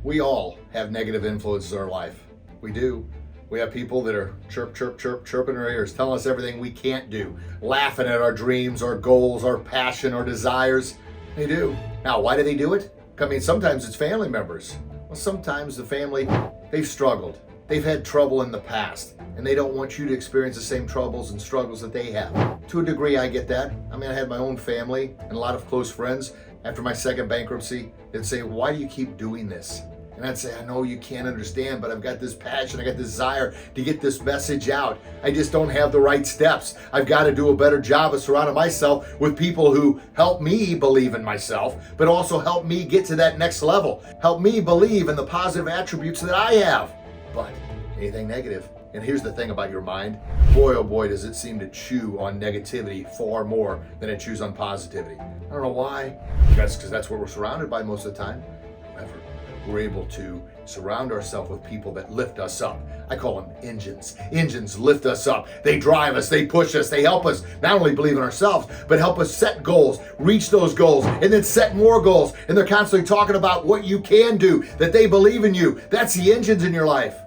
We all have negative influences in our life. We do. We have people that are chirping our ears, telling us everything we can't do, laughing at our dreams, our goals, our passion, our desires. They do. Now, why do they do it? I mean, sometimes it's family members. Well, sometimes the family, they've struggled. They've had trouble in the past, and they don't want you to experience the same troubles and struggles that they have. To a degree, I get that. I mean, I had my own family and a lot of close friends. After my second bankruptcy, they'd say, why do you keep doing this? And I'd say, I know you can't understand, but I've got this passion, I got this desire to get this message out. I just don't have the right steps. I've got to do a better job of surrounding myself with people who help me believe in myself, but also help me get to that next level. Help me believe in the positive attributes that I have. But anything negative. And here's the thing about your mind. Boy, oh boy, does it seem to chew on negativity far more than it chews on positivity. I don't know why. That's because that's what we're surrounded by most of the time. However, we're able to surround ourselves with people that lift us up. I call them engines. Engines lift us up. They drive us, they push us, they help us not only believe in ourselves, but help us set goals, reach those goals, and then set more goals. And they're constantly talking about what you can do, that they believe in you. That's the engines in your life.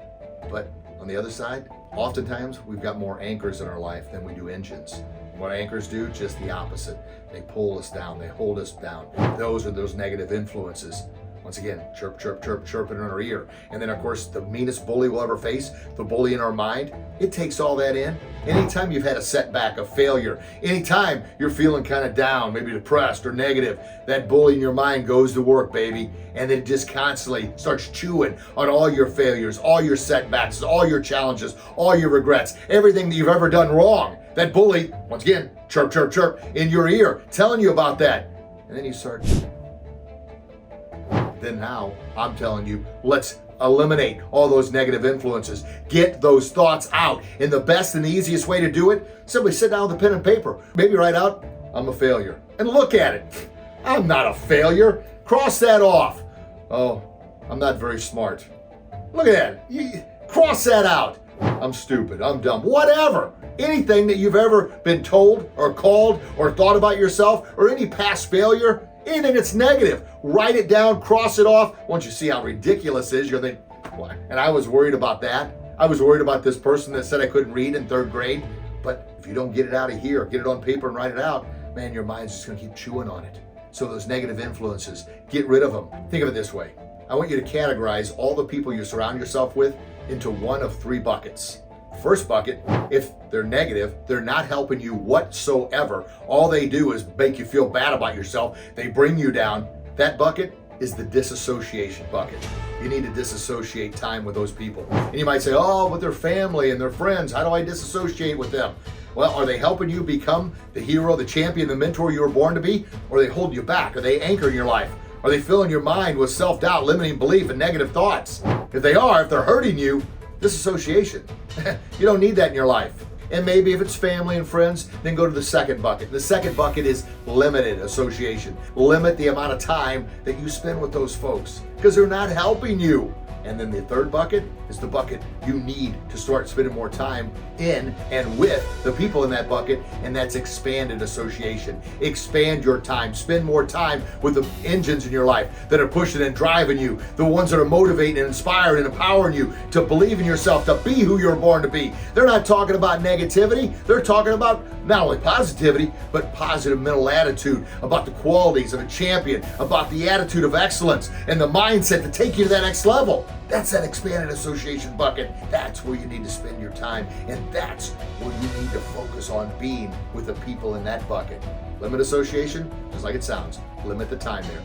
But on the other side, oftentimes we've got more anchors in our life than we do engines. What anchors do, just the opposite. They pull us down, they hold us down. Those are those negative influences. Once again, chirping in our ear. And then of course, the meanest bully we'll ever face, the bully in our mind, it takes all that in. Anytime you've had a setback, a failure, anytime you're feeling kind of down, maybe depressed or negative, that bully in your mind goes to work, baby. And then it just constantly starts chewing on all your failures, all your setbacks, all your challenges, all your regrets, everything that you've ever done wrong. That bully, once again, chirp in your ear, telling you about that. And then you start. Then now, I'm telling you, let's eliminate all those negative influences. Get those thoughts out. And the best and the easiest way to do it, simply sit down with a pen and paper. Maybe write out, I'm a failure. And look at it. I'm not a failure. Cross that off. Oh, I'm not very smart. Look at that. Cross that out. I'm stupid. I'm dumb. Whatever. Anything that you've ever been told or called or thought about yourself or any past failure, anything that's negative, write it down, cross it off. Once you see how ridiculous it is, you're going to think, what? And I was worried about that. I was worried about this person that said I couldn't read in third grade. But if you don't get it out of here, get it on paper and write it out, man, your mind's just going to keep chewing on it. So those negative influences, get rid of them. Think of it this way. I want you to categorize all the people you surround yourself with into one of three buckets. First bucket, if they're negative, they're not helping you whatsoever. All they do is make you feel bad about yourself. They bring you down. That bucket is the disassociation bucket. You need to disassociate time with those people. And you might say, oh, with their family and their friends, how do I disassociate with them? Well, are they helping you become the hero, the champion, the mentor you were born to be? Or are they holding you back? Are they anchoring your life? Are they filling your mind with self-doubt, limiting belief, and negative thoughts? If they are, if they're hurting you, disassociation. You don't need that in your life. And maybe if it's family and friends, then go to the second bucket. The second bucket is limited association. Limit the amount of time that you spend with those folks because they're not helping you. And then the third bucket is the bucket you need to start spending more time in and with the people in that bucket, and that's expanded association. Expand your time. Spend more time with the engines in your life that are pushing and driving you, the ones that are motivating and inspiring and empowering you to believe in yourself, to be who you're born to be. They're not talking about negativity. They're talking about not only positivity, but positive mental attitude, about the qualities of a champion, about the attitude of excellence and the mindset to take you to that next level. That's that expanded association bucket. That's where you need to spend your time, and that's where you need to focus on being with the people in that bucket. Limit association, just like it sounds. Limit the time there.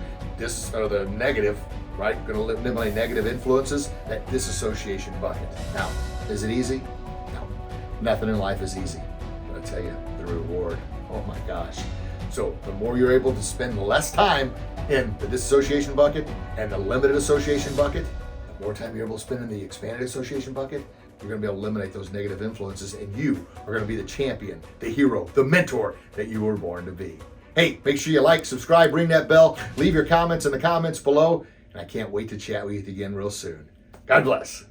The negative, right? Going to eliminate negative influences. That disassociation bucket. Now, is it easy? No. Nothing in life is easy. But I tell you, the reward. Oh my gosh. So the more you're able to spend less time in the disassociation bucket and the limited association bucket, the more time you're able to spend in the expanded association bucket, you're going to be able to eliminate those negative influences, and you are going to be the champion, the hero, the mentor that you were born to be. Hey, make sure you like, subscribe, ring that bell, leave your comments in the comments below, and I can't wait to chat with you again real soon. God bless.